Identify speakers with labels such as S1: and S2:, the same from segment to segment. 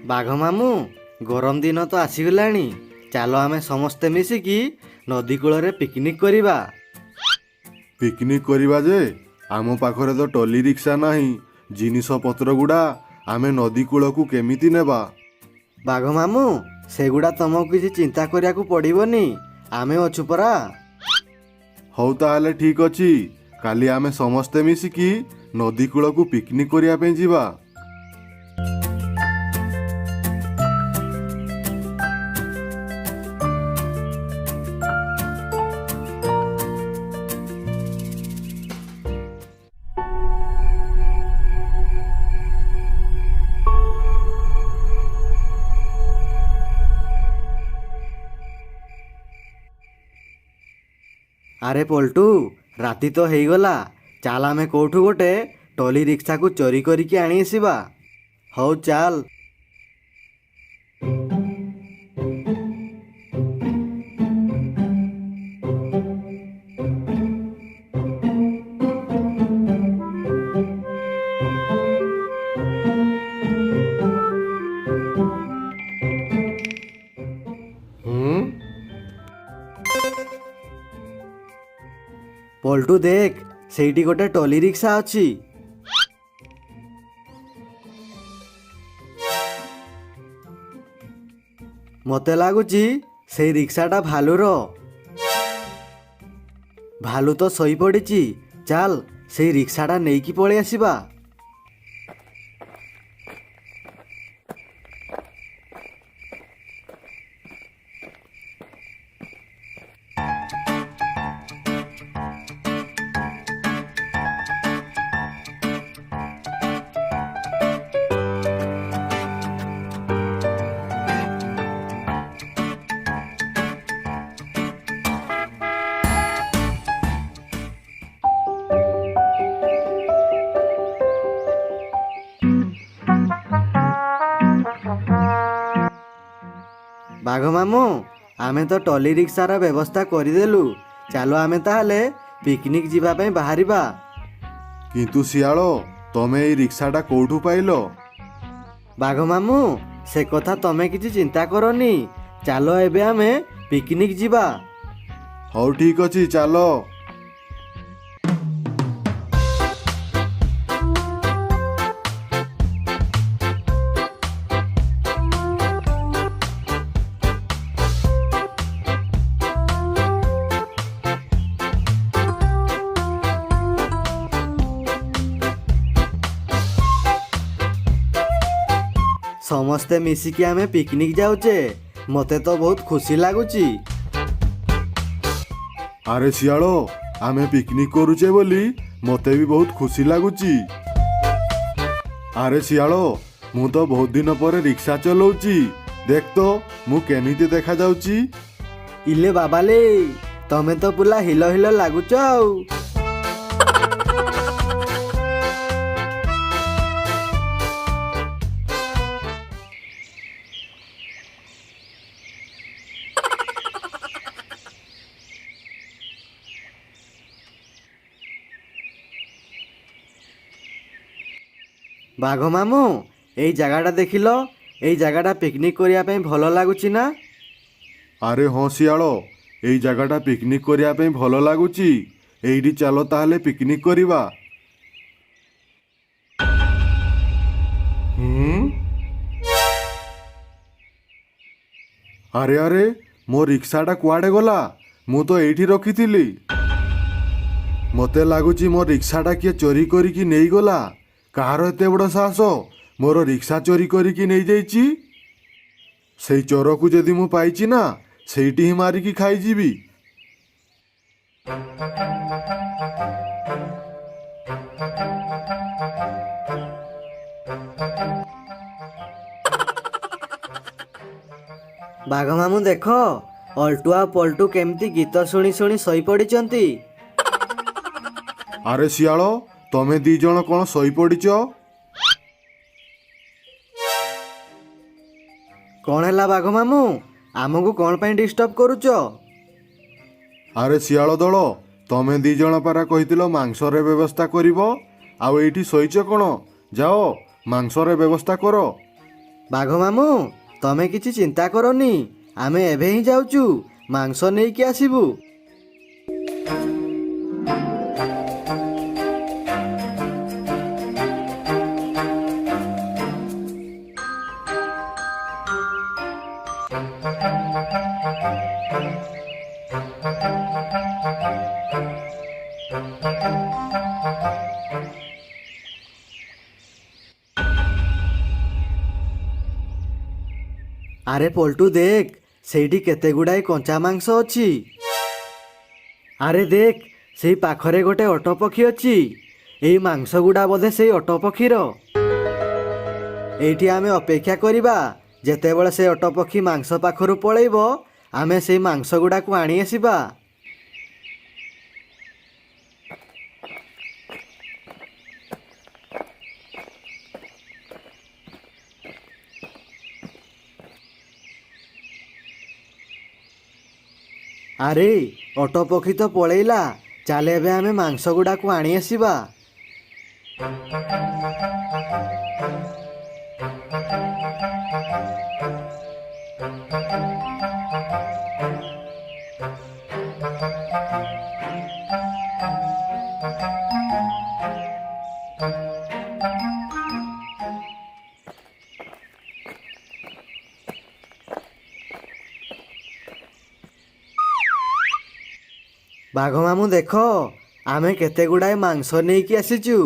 S1: ବାଘ ମାମୁଁ, ଗରମ ଦିନ ତ ଆସିଗଲାଣି। ଚାଲ ଆମେ ସମସ୍ତେ ମିଶିକି ନଦୀ କୂଳରେ ପିକନିକ୍ କରିବା।
S2: ପିକନିକ୍ କରିବା ଯେ ଆମ ପାଖରେ ତ ଟଲି ରିକ୍ସା ନାହିଁ। ଜିନିଷପତ୍ର ଗୁଡ଼ା ଆମେ ନଦୀ କୂଳକୁ କେମିତି ନେବା?
S1: ବାଘ ମାମୁଁ, ସେଗୁଡ଼ା ତମକୁ କିଛି ଚିନ୍ତା କରିବାକୁ ପଡ଼ିବନି, ଆମେ ଅଛୁ ପରା।
S2: ହଉ ତାହେଲେ ଠିକ୍ ଅଛି, କାଲି ଆମେ ସମସ୍ତେ ମିଶିକି ନଦୀ କୂଳକୁ ପିକନିକ୍ କରିବା ପାଇଁ ଯିବା।
S1: ଆରେ ପଲ୍ଟୁ, ରାତି ତ ହେଇଗଲା। ଚାଲ ଆମେ କୋଉଠୁ ଗୋଟେ ଟଲି ରିକ୍ସାକୁ ଚୋରି କରିକି ଆଣି ଆସିବା। ହଉ ଚାଲ। ପଲ୍ଟୁ ଦେଖ, ସେଇଠି ଗୋଟେ ଟଲି ରିକ୍ସା ଅଛି। ମତେ ଲାଗୁଛି ସେଇ ରିକ୍ସାଟା ଭାଲୁର। ଭାଲୁ ତ ଶୋଇପଡ଼ିଛି। ଚାଲ ସେଇ ରିକ୍ସାଟା ନେଇକି ପଳେଇ ଆସିବା। ବାଘ ମାମୁଁ, ଆମେ ତ ଟଲି ରିକ୍ସାର ବ୍ୟବସ୍ଥା କରିଦେଲୁ। ଚାଲ ଆମେ ତାହେଲେ ପିକନିକ୍ ଯିବା ପାଇଁ ବାହାରିବା।
S2: କିନ୍ତୁ ଶିଆଳ, ତମେ ଏଇ ରିକ୍ସାଟା କୋଉଠୁ ପାଇଲ?
S1: ବାଘ ମାମୁଁ, ସେ କଥା ତମେ କିଛି ଚିନ୍ତା କରନି। ଚାଲ ଏବେ ଆମେ ପିକନିକ୍ ଯିବା।
S2: ହଉ ଠିକ୍ ଅଛି, ଚାଲ।
S1: ସମସ୍ତେ ମିଶିକି ଆମେ ପିକନିକ୍ ଯାଉଛେ। ମତେ ତ ବହୁତ ଖୁସି ଲାଗୁଛି।
S2: ଆରେ ଶିଆଳ, ଆମେ ପିକନିକ୍ କରୁଛେ ବୋଲି ମୋତେ ବି ବହୁତ ଖୁସି ଲାଗୁଛି। ଆରେ ଶିଆଳ, ମୁଁ ତ ବହୁତ ଦିନ ପରେ ରିକ୍ସା ଚଲାଉଛି। ଦେଖ ତ ମୁଁ କେମିତି ଦେଖାଯାଉଛି।
S1: ଇଲେ ବାବାଲେ, ତମେ ତ ପୁରା ହିଲ ହିଲ ଲାଗୁଛ ଆଉ। ବାଘ ମାମୁଁ, ଏଇ ଜାଗାଟା ଦେଖିଲ। ଏଇ ଜାଗାଟା ପିକନିକ୍ କରିବା ପାଇଁ ଭଲ ଲାଗୁଛି ନା?
S2: ଆରେ ହଁ ଶିଆଳ, ଏଇ ଜାଗାଟା ପିକନିକ୍ କରିବା ପାଇଁ ଭଲ ଲାଗୁଛି। ଏଇଠି ଚାଲ ତାହେଲେ ପିକନିକ୍ କରିବା। ଆରେ ଆରେ, ମୋ ରିକ୍ସାଟା କୁଆଡ଼େ ଗଲା? ମୁଁ ତ ଏଇଠି ରଖିଥିଲି। ମୋତେ ଲାଗୁଛି ମୋ ରିକ୍ସାଟା କିଏ ଚୋରି କରିକି ନେଇଗଲା। କାହାର ଏତେ ବଡ଼ ସାହସ ମୋର ରିକ୍ସା ଚୋରି କରିକି ନେଇଯାଇଛି? ସେଇ ଚୋରକୁ ଯଦି ମୁଁ ପାଇଛି ନା, ସେଇଠି ହିଁ ମାରିକି ଖାଇଯିବି।
S1: ବାଘ ମାମୁଁ ଦେଖ, ଅଲ୍ଟୁ ଆଉ ପଲ୍ଟୁ କେମିତି ଗୀତ ଶୁଣି ଶୁଣି ଶୋଇପଡ଼ିଛନ୍ତି।
S2: ଆରେ ଶିଆଳ, ତମେ ଦି ଜଣ କ'ଣ ଶୋଇପଡ଼ିଛ?
S1: କ'ଣ ହେଲା ବାଘ ମାମୁଁ? ଆମକୁ କ'ଣ ପାଇଁ ଡିଷ୍ଟର୍ବ କରୁଛ?
S2: ଆରେ ଶିଆଳ ଦଳ, ତମେ ଦି ଜଣ ପାରା କହିଥିଲ ମାଂସର ବ୍ୟବସ୍ଥା କରିବ। ଆଉ ଏଇଠି ଶୋଇଛ କ'ଣ? ଯାଅ ମାଂସର ବ୍ୟବସ୍ଥା କର।
S1: ବାଘ ମାମୁଁ ତମେ କିଛି ଚିନ୍ତା କରନି, ଆମେ ଏବେ ହିଁ ଯାଉଛୁ ମାଂସ ନେଇକି ଆସିବୁ। ଆରେ ପଲ୍ଟୁ ଦେଖ, ସେଇଠି କେତେ ଗୁଡ଼ାଏ କଞ୍ଚା ମାଂସ ଅଛି। ଆରେ ଦେଖ, ସେଇ ପାଖରେ ଗୋଟେ ଓଟପକ୍ଷୀ ଅଛି। ଏଇ ମାଂସ ଗୁଡ଼ା ବୋଧେ ସେଇ ଓଟପକ୍ଷୀର। ଏଇଠି ଆମେ ଅପେକ୍ଷା କରିବା, ଯେତେବେଳେ ସେ ଓଟପକ୍ଷୀ ମାଂସ ପାଖରୁ ପଳେଇବ ଆମେ ସେଇ ମାଂସ ଗୁଡ଼ାକୁ ଆଣି ଆସିବା। ଆରେ ଓଟପକ୍ଷୀ ତ ପଳେଇଲା, ଚାଲେ ଏବେ ଆମେ ମାଂସ ଗୁଡ଼ାକୁ ଆଣି ଆସିବା। ବାଘ ମାମୁଁ ଦେଖ, ଆମେ କେତେ ଗୁଡ଼ାଏ ମାଂସ ନେଇକି ଆସିଛୁ।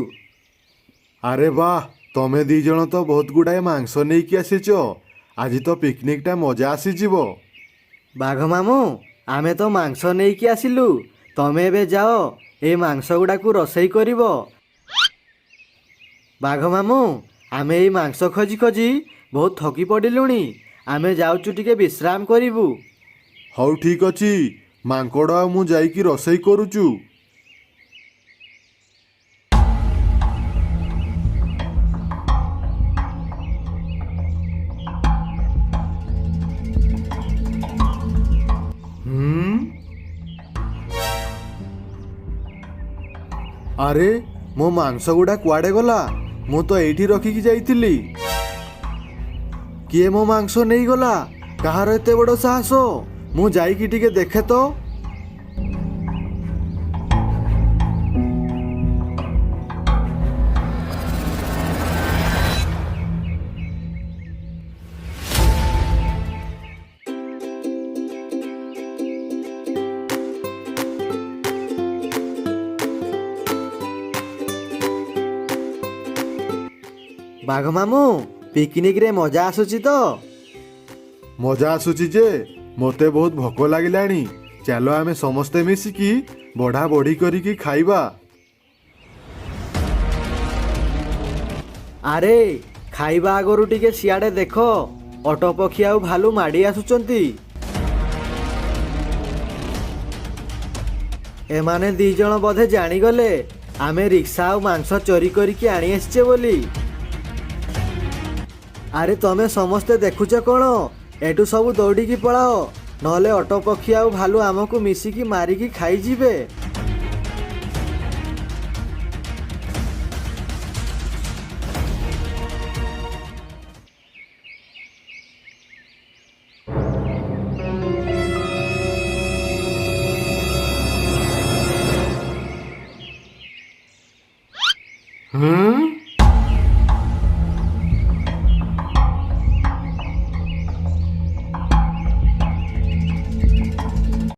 S2: ଆରେ ବାଃ, ତମେ ଦି ଜଣ ତ ବହୁତ ଗୁଡ଼ାଏ ମାଂସ ନେଇକି ଆସିଛ। ଆଜି ତ ପିକନିକଟା ମଜା ଆସିଯିବ।
S1: ବାଘ ମାମୁଁ ଆମେ ତ ମାଂସ ନେଇକି ଆସିଲୁ, ତମେ ଏବେ ଯାଅ ଏଇ ମାଂସ ଗୁଡ଼ାକୁ ରୋଷେଇ କରିବ। ବାଘ ମାମୁଁ ଆମେ ଏଇ ମାଂସ ଖୋଜି ଖୋଜି ବହୁତ ଥକି ପଡ଼ିଲୁଣି, ଆମେ ଯାଉଛୁ ଟିକେ ବିଶ୍ରାମ କରିବୁ।
S2: ହଉ ଠିକ୍ ଅଛି, ମାଙ୍କଡ଼ ଆଉ ମୁଁ ଯାଇକି ରୋଷେଇ କରୁଛୁ। ଆରେ ମୋ ମାଂସ ଗୁଡ଼ା କୁଆଡ଼େ ଗଲା? ମୁଁ ତ ଏଇଠି ରଖିକି ଯାଇଥିଲି। କିଏ ମୋ ମାଂସ ନେଇଗଲା? କାହାର ଏତେ ବଡ଼ ସାହସ? ମୁଁ ଯାଇକି ଟିକେ ଦେଖେ ତ।
S1: ବାଘ ମାମୁଁ ପିକନିକରେ ମଜା ଆସୁଛି ତ?
S2: ମଜା ଆସୁଛି ଯେ ମୋତେ ବହୁତ ଭୋକ ଲାଗିଲାଣି। ଚାଲ ଆମେ ସମସ୍ତେ ମିଶିକି ବଢ଼ା ବଢ଼ି କରିକି ଖାଇବା।
S1: ଆରେ ଖାଇବା ଆଗରୁ ଟିକେ ସିଆଡ଼େ ଦେଖ, ଓଟପକ୍ଷୀ ଆଉ ଭାଲୁ ମାଡ଼ି ଆସୁଛନ୍ତି। ଏମାନେ ଦି ଜଣ ବୋଧେ ଜାଣିଗଲେ ଆମେ ରିକ୍ସା ଆଉ ମାଂସ ଚୋରି କରିକି ଆଣି ଆସିଛେ ବୋଲି। ଆରେ ତମେ ସମସ୍ତେ ଦେଖୁଛ କ'ଣ? ଏଠୁ ସବୁ ଦୌଡ଼ିକି ପଳାଅ, ନହେଲେ ଓଟପକ୍ଷୀ ଆଉ ଭାଲୁ ଆମକୁ ମିଶିକି ମାରିକି ଖାଇଯିବେ।
S2: ହୁଁ